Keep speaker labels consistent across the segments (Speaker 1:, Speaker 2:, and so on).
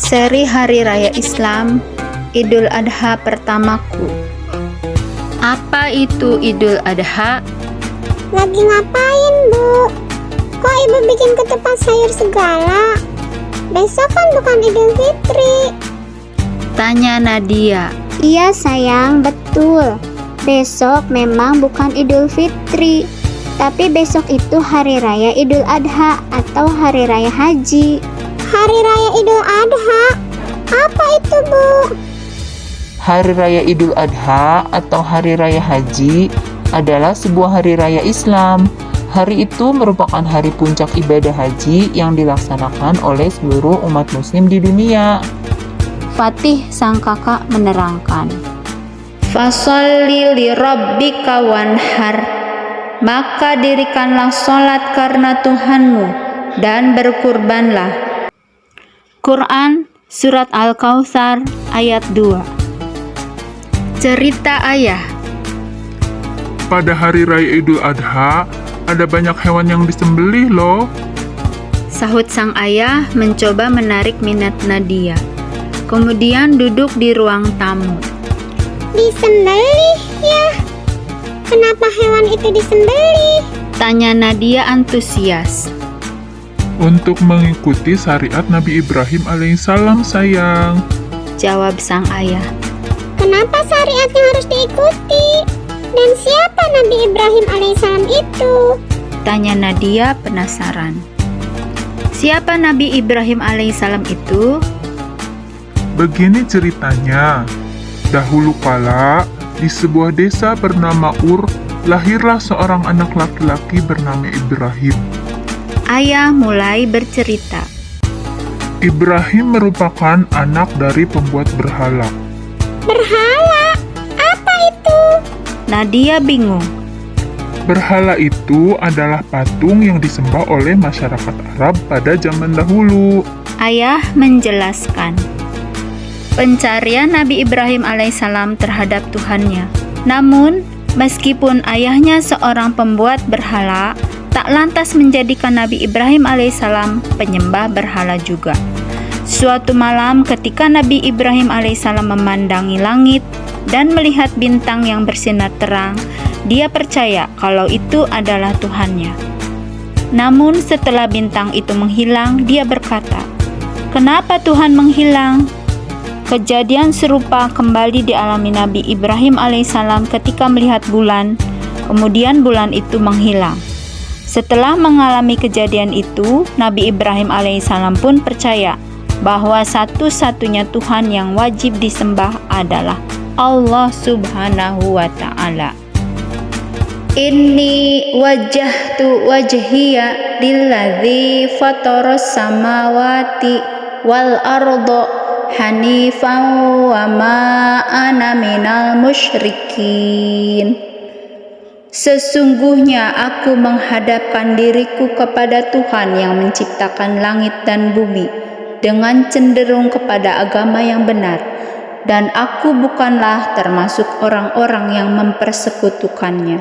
Speaker 1: Seri Hari Raya Islam, Idul Adha pertamaku. Apa itu Idul Adha?
Speaker 2: Lagi ngapain, Bu? Kok Ibu bikin ketupat sayur segala? Besok kan bukan Idul Fitri.
Speaker 1: Tanya Nadia.
Speaker 2: Iya sayang, betul. Besok memang bukan Idul Fitri, tapi besok itu Hari Raya Idul Adha atau Hari Raya Haji. Hari Raya Idul Adha? Apa itu, Bu?
Speaker 3: Hari Raya Idul Adha atau Hari Raya Haji adalah sebuah hari raya Islam. Hari itu merupakan hari puncak ibadah haji yang dilaksanakan oleh seluruh umat muslim di dunia.
Speaker 1: Fatih sang kakak menerangkan. Fasholli li rabbika wanhar. Maka dirikanlah sholat karena Tuhanmu dan berkurbanlah. Quran Surat Al-Kautsar ayat 2. Cerita ayah.
Speaker 4: Pada hari raya Idul Adha, ada banyak hewan yang disembelih loh.
Speaker 1: Sahut sang ayah mencoba menarik minat Nadia. Kemudian duduk di ruang tamu.
Speaker 2: Disembelih ya? Kenapa hewan itu disembelih?
Speaker 1: Tanya Nadia antusias.
Speaker 4: Untuk mengikuti syariat Nabi Ibrahim alaihissalam, sayang.
Speaker 1: Jawab sang ayah.
Speaker 2: Kenapa syariatnya harus diikuti? Dan siapa Nabi Ibrahim alaihissalam itu?
Speaker 1: Tanya Nadia penasaran. Siapa Nabi Ibrahim alaihissalam itu?
Speaker 4: Begini ceritanya. Dahulu kala, di sebuah desa bernama Ur, lahirlah seorang anak laki-laki bernama Ibrahim.
Speaker 1: Ayah mulai bercerita.
Speaker 4: Ibrahim merupakan anak dari pembuat berhala.
Speaker 2: Berhala? Apa itu?
Speaker 1: Nadia bingung.
Speaker 4: Berhala itu adalah patung yang disembah oleh masyarakat Arab pada zaman dahulu.
Speaker 1: Ayah menjelaskan. Pencarian Nabi Ibrahim alaihissalam terhadap Tuhannya. Namun, meskipun ayahnya seorang pembuat berhala, tak lantas menjadikan Nabi Ibrahim alaihissalam penyembah berhala juga. Suatu malam ketika Nabi Ibrahim alaihissalam memandangi langit dan melihat bintang yang bersinar terang, dia percaya kalau itu adalah Tuhannya. Namun setelah bintang itu menghilang, dia berkata, "Kenapa Tuhan menghilang?" Kejadian serupa kembali dialami Nabi Ibrahim alaihissalam ketika melihat bulan, kemudian bulan itu menghilang. Setelah mengalami kejadian itu, Nabi Ibrahim alaihissalam pun percaya bahwa satu-satunya Tuhan yang wajib disembah adalah Allah subhanahu wa ta'ala. Inni wajjahtu wajhiya lilladzi fataras samawati wal arda hanifan wa ma ana minal musyrikin. Sesungguhnya aku menghadapkan diriku kepada Tuhan yang menciptakan langit dan bumi dengan cenderung kepada agama yang benar, dan aku bukanlah termasuk orang-orang yang mempersekutukannya.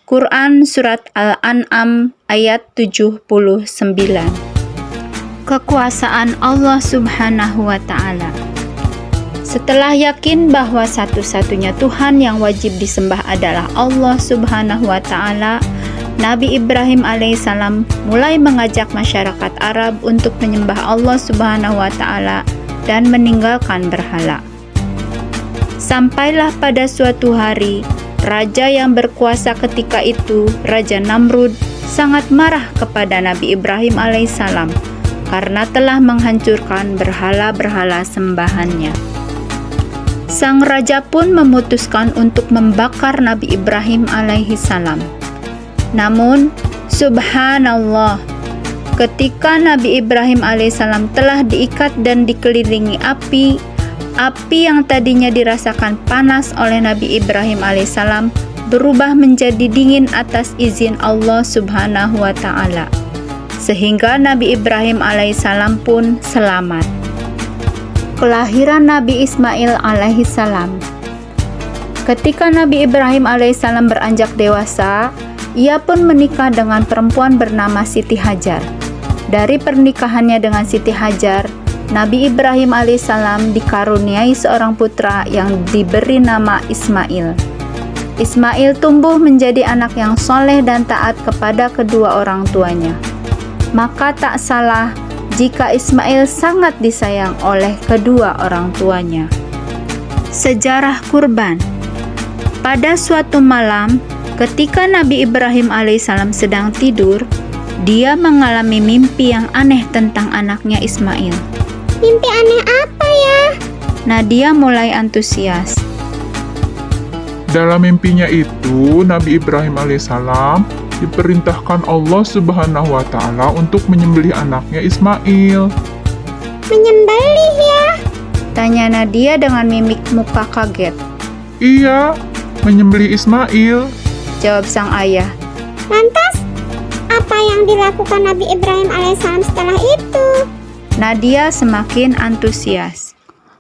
Speaker 1: Quran Surat Al-An'am ayat 79. Kekuasaan Allah subhanahu wa ta'ala. Setelah yakin bahwa satu-satunya Tuhan yang wajib disembah adalah Allah subhanahu wa ta'ala, Nabi Ibrahim alaihissalam mulai mengajak masyarakat Arab untuk menyembah Allah subhanahu wa ta'ala dan meninggalkan berhala. Sampailah pada suatu hari, raja yang berkuasa ketika itu, Raja Namrud, sangat marah kepada Nabi Ibrahim alaihissalam karena telah menghancurkan berhala-berhala sembahannya. Sang raja pun memutuskan untuk membakar Nabi Ibrahim alaihissalam. Namun, subhanallah, ketika Nabi Ibrahim alaihissalam telah diikat dan dikelilingi api yang tadinya dirasakan panas oleh Nabi Ibrahim alaihissalam berubah menjadi dingin atas izin Allah subhanahu wa ta'ala, sehingga Nabi Ibrahim alaihissalam pun selamat. Kelahiran Nabi Ismail alaihissalam. Ketika Nabi Ibrahim alaihissalam beranjak dewasa, ia pun menikah dengan perempuan bernama Siti Hajar. Dari pernikahannya dengan Siti Hajar, Nabi Ibrahim alaihissalam dikaruniai seorang putra yang diberi nama Ismail. Ismail tumbuh menjadi anak yang soleh dan taat kepada kedua orang tuanya. Maka tak salah jika Ismail sangat disayang oleh kedua orang tuanya. Sejarah kurban. Pada suatu malam, ketika Nabi Ibrahim alaihissalam sedang tidur, dia mengalami mimpi yang aneh tentang anaknya Ismail.
Speaker 2: Mimpi aneh apa ya?
Speaker 1: Nadia mulai antusias.
Speaker 4: Dalam mimpinya itu, Nabi Ibrahim alaihissalam diperintahkan Allah Subhanahu wa Ta'ala untuk menyembelih anaknya Ismail.
Speaker 2: Menyembelih ya?
Speaker 1: Tanya Nadia dengan mimik muka kaget.
Speaker 4: Iya, menyembelih Ismail.
Speaker 1: Jawab sang ayah.
Speaker 2: Lantas, apa yang dilakukan Nabi Ibrahim alaihissalam setelah itu?
Speaker 1: Nadia semakin antusias.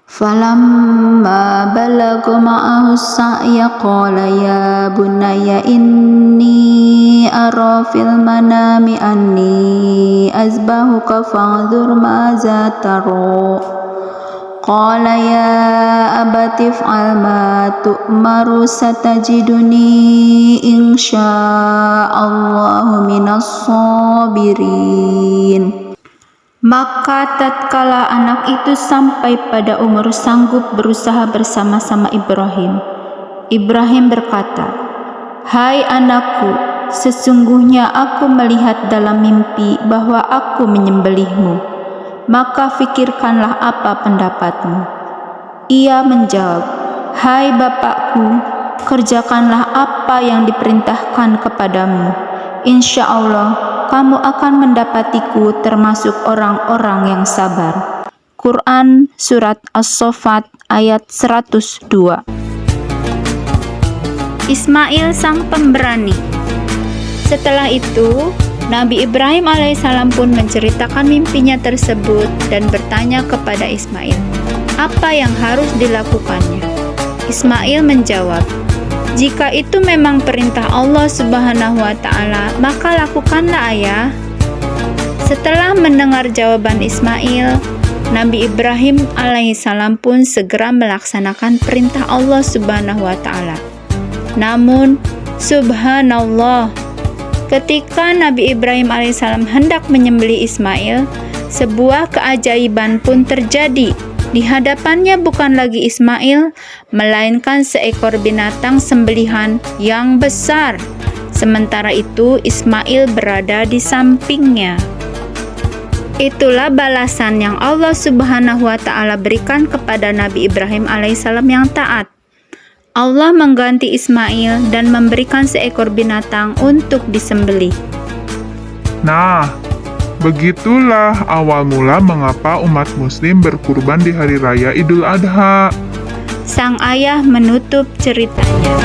Speaker 1: Falamma balagha ma'ahu sa'ya qala ya bunayya inni ara fil manami anni azbahuka fanzur maza tara. Qala ya abati if'al ma tu'maru satajiduni insya'allahu minas sabirin. Maka tatkala anak itu sampai pada umur sanggup berusaha bersama-sama Ibrahim, Ibrahim berkata, "Hai anakku, sesungguhnya aku melihat dalam mimpi bahwa aku menyembelihmu. Maka fikirkanlah apa pendapatmu." Ia menjawab, "Hai bapakku, kerjakanlah apa yang diperintahkan kepadamu. Insya Allah, kamu akan mendapatiku termasuk orang-orang yang sabar." Quran Surat As-Saffat ayat 102. Ismail sang pemberani. Setelah itu, Nabi Ibrahim alaihissalam pun menceritakan mimpinya tersebut dan bertanya kepada Ismail, apa yang harus dilakukannya. Ismail menjawab, "Jika itu memang perintah Allah Subhanahu wa Ta'ala, maka lakukanlah ayah." Setelah mendengar jawaban Ismail, Nabi Ibrahim alaihissalam pun segera melaksanakan perintah Allah Subhanahu wa Ta'ala. Namun, subhanallah, ketika Nabi Ibrahim alaihissalam hendak menyembelih Ismail, sebuah keajaiban pun terjadi. Di hadapannya bukan lagi Ismail, melainkan seekor binatang sembelihan yang besar. Sementara itu Ismail berada di sampingnya. Itulah balasan yang Allah Subhanahu wa Ta'ala berikan kepada Nabi Ibrahim alaihissalam yang taat. Allah mengganti Ismail dan memberikan seekor binatang untuk disembelih.
Speaker 4: Nah, begitulah awal mula mengapa umat muslim berkurban di hari raya Idul Adha.
Speaker 1: Sang ayah menutup ceritanya.